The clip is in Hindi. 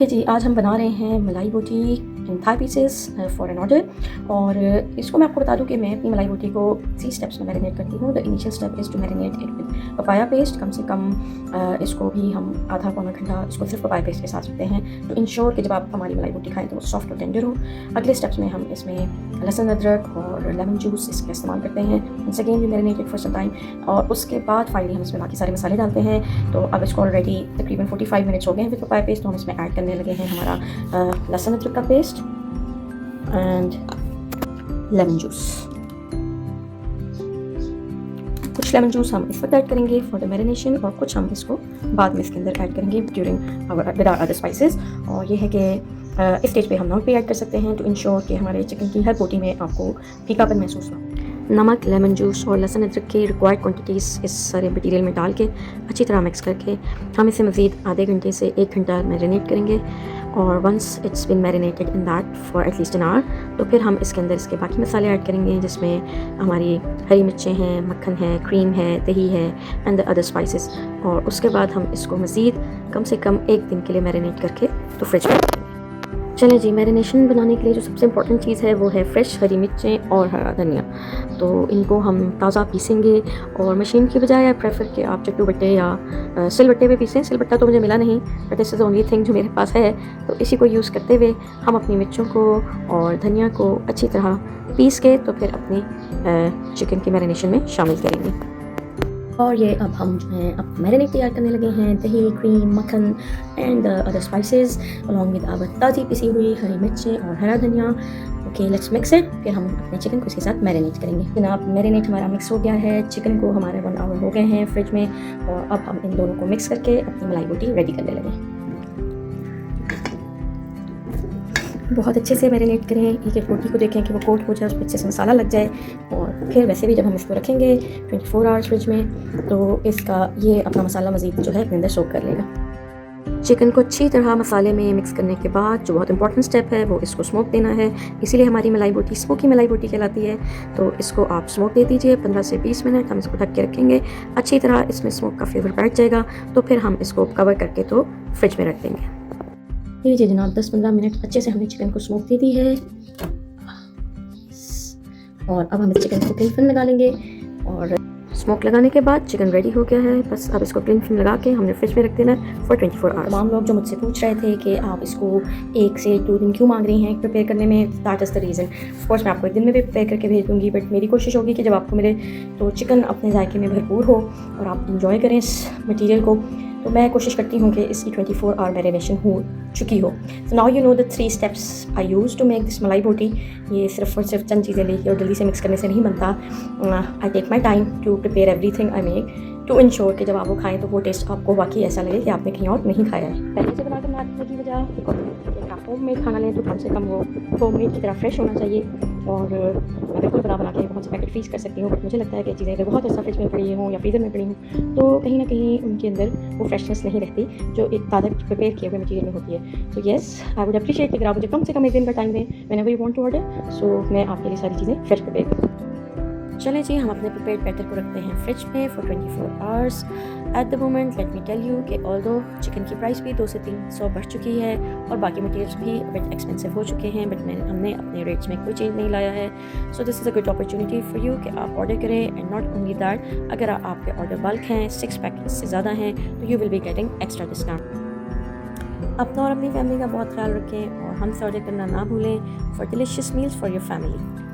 जी, आज हम बना रहे हैं malai boti in thigh pieces for an order. और इसको मैं आपको बता दूं कि मैं अपनी मलाई बोटी को 3 स्टेप्स में मैरिनेट करती हूँ। The initial step is to marinate it with papaya paste. कम से कम इसको भी हम आधा पौना घंटा इसको सिर्फ पपाया पेस्ट के साथ रखते हैं तो इंश्योर कि जब आप हमारी मलाई बोटी खाएँ तो वो सॉफ्ट और टेंडर हो। अगले स्टेप्स में हम इसमें लहसुन, अदरक और लेमन जूस इसका इस्तेमाल करते हैं। Once again we marinate it for some time और उसके बाद फाइनली हम इसमें बाकी सारे मसाले डालते हैं। तो अब इसको ऑलरेडी तकरीबन 45 मिनट्स हो गए हैं विद पपाया पेस्ट। तो हम इसमें ऐड करने लगे हैं हमारा लहसुन अदरक का पेस्ट एंड लेमन जूस। कुछ लेमन जूस हम इस वक्त ऐड करेंगे फॉर द मैरिनेशन और कुछ हम इसको बाद में इसके अंदर ऐड करेंगे during our with other spices. और ये है कि इस स्टेज पे हम नमक भी ऐड कर सकते हैं टू इंश्योर कि हमारे चिकन की हर बोटी में आपको फीकापन महसूस हो। नमक, लेमन जूस और लहसुन अदरक की रिक्वायर्ड क्वांटिटीज़ इस सारे मटीरियल में डाल के अच्छी तरह मिक्स करके हम इसे मज़ीद आधे घंटे से 1 घंटा मैरिनेट करेंगे। और once it's been marinated in that for at least an hour तो फिर हम इसके अंदर इसके बाकी मसाले ऐड करेंगे जिसमें हमारी हरी मिर्चें हैं, मक्खन है, क्रीम है, दही है एंड द अदर स्पाइसेस। और उसके बाद हम इसको मज़ीद कम से कम 1 दिन के लिए मैरिनेट करके तो फ्रिज में रखेंगे। चलें जी, मैरिनेशन बनाने के लिए जो सबसे इम्पॉर्टेंट चीज़ है वो है फ्रेश हरी मिर्चें और हरा धनिया। तो इनको हम ताज़ा पीसेंगे और मशीन की बजाय आई प्रेफर कि आप चट्टू बट्टे या सिलबट्टे पे पीसें। सिलबट्टा तो मुझे मिला नहीं but this is only thing जो मेरे पास है। तो इसी को यूज़ करते हुए हम अपनी मिर्चों को और धनिया को अच्छी तरह पीस के तो फिर अपनी चिकन की मैरिनेशन में शामिल करेंगे। और ये अब हम जो है अब मैरिनेट तैयार करने लगे हैं। दही, क्रीम, मक्खन and other spices along with our ताज़ी पिसी हुई हरी मिर्चें और हरा धनिया। Okay, let's mix it. फिर हम अपने चिकन को इसके साथ मैरिनेट करेंगे। जनाब, मैरिनेट हमारा मिक्स हो गया है। चिकन को हमारे 1 आवर हो गए हैं फ्रिज में और अब हम इन दोनों को मिक्स करके अपनी मलाई बोटी रेडी करने लगे। बहुत अच्छे से मैरिनेट करें। एक बोटी को देखें कि वो कोट हो जाए, उस पर अच्छे से मसाला लग जाए। और फिर वैसे भी जब हम इसको रखेंगे 24 आवर्स फ्रिज में तो इसका ये अपना मसाला मज़ीद जो है अपने अंदर सोक कर लेगा। चिकन को अच्छी तरह मसाले में मिक्स करने के बाद जो बहुत इंपॉर्टेंट स्टेप है वो इसको स्मोक देना है। इसीलिए हमारी मलाई बोटी स्मोकी मलाई बोटी कहलाती है। तो इसको आप स्मोक दे दीजिए 15 से 20 मिनट। हम इसको ढक के रखेंगे, अच्छी तरह इसमें स्मोक का फ्लेवर बैठ जाएगा तो फिर हम इसको कवर करके तो फ्रिज में रख देंगे। जी जनाब, 10-15 मिनट अच्छे से हमने चिकन को स्मोक दे दी है और अब हम इस चिकन को क्लिंग फिल्म लगा लेंगे। और स्मोक लगाने के बाद चिकन रेडी हो गया है। बस अब इसको क्लिंग फिल्म लगा के हमने फ्रिज में रख देना है फॉर 24 आवर्स। तमाम लोग जो मुझसे पूछ रहे थे कि आप इसको 1 से 2 दिन क्यों मांग रही हैं प्रिपेयर करने में, that is the reason. Of course मैं आपको 1 दिन में भी प्रिपेयर करके भेज दूँगी बट मेरी कोशिश होगी कि जब आपको मिले तो चिकन अपने जायके में भरपूर हो और आप इंजॉय करें इस मटीरियल को। तो मैं कोशिश करती हूँ कि इसकी 24 आवर मैरिनेशन हो चुकी हो। So now you know the 3 steps I use to make this malai boti. ये सिर्फ और सिर्फ चंद चीज़ें लेके और जल्दी से मिक्स करने से नहीं बनता। I take my time to prepare everything I make to ensure कि जब आप वो खाएँ तो वो टेस्ट आपको वाकई ऐसा लगे कि आपने कहीं और नहीं खाया है। पहले से बनाकर ना की वजह आप होम मेड खाना लें तो कम से कम वो होम मेड की तरह फ्रेश होना चाहिए। और मैं बिल्कुल बना के बहुत से पैकेट फ्रीज़ कर सकती हूँ बट मुझे लगता है कि चीज़ें अगर बहुत ऐसा फ्रिज में पड़ी हों या फ्रीज़र में पड़ी हों तो कहीं ना कहीं उनके अंदर वो फ्रेशनेस नहीं रहती जो एक ताज़ा प्रिपेयर किए हुए मटीरियल में होती है। तो येस, आई वुड अप्रिशिएट अगर आप मुझे कम से कम 1 दिन का टाइम दें whenever you want to order. So मैं आपके लिए सारी चीज़ें फ्रेश प्रिपेयर करूँ। चलें जी, हम अपने प्रिपेयर्ड बैटर को रखते हैं फ्रिज में for 24 hours. At the moment let me tell you कि ऑल्दो चिकन की प्राइस भी 200 से 300 बढ़ चुकी है और बाकी मटीरियल्स भी बिट एक्सपेंसिव हो चुके हैं बट हमने अपने रेट्स में कोई चेंज नहीं लाया है। So this is a good opportunity for you कि आप ऑर्डर करें। एंड नॉट ओनली दैट, अगर आपके ऑर्डर बल्क हैं, 6 पैकेट्स से ज़्यादा हैं तो you will be getting extra discount. अपना और अपनी फैमिली का बहुत ख्याल रखें और हमसे ऑर्डर करना ना भूलें for delicious meals for your family.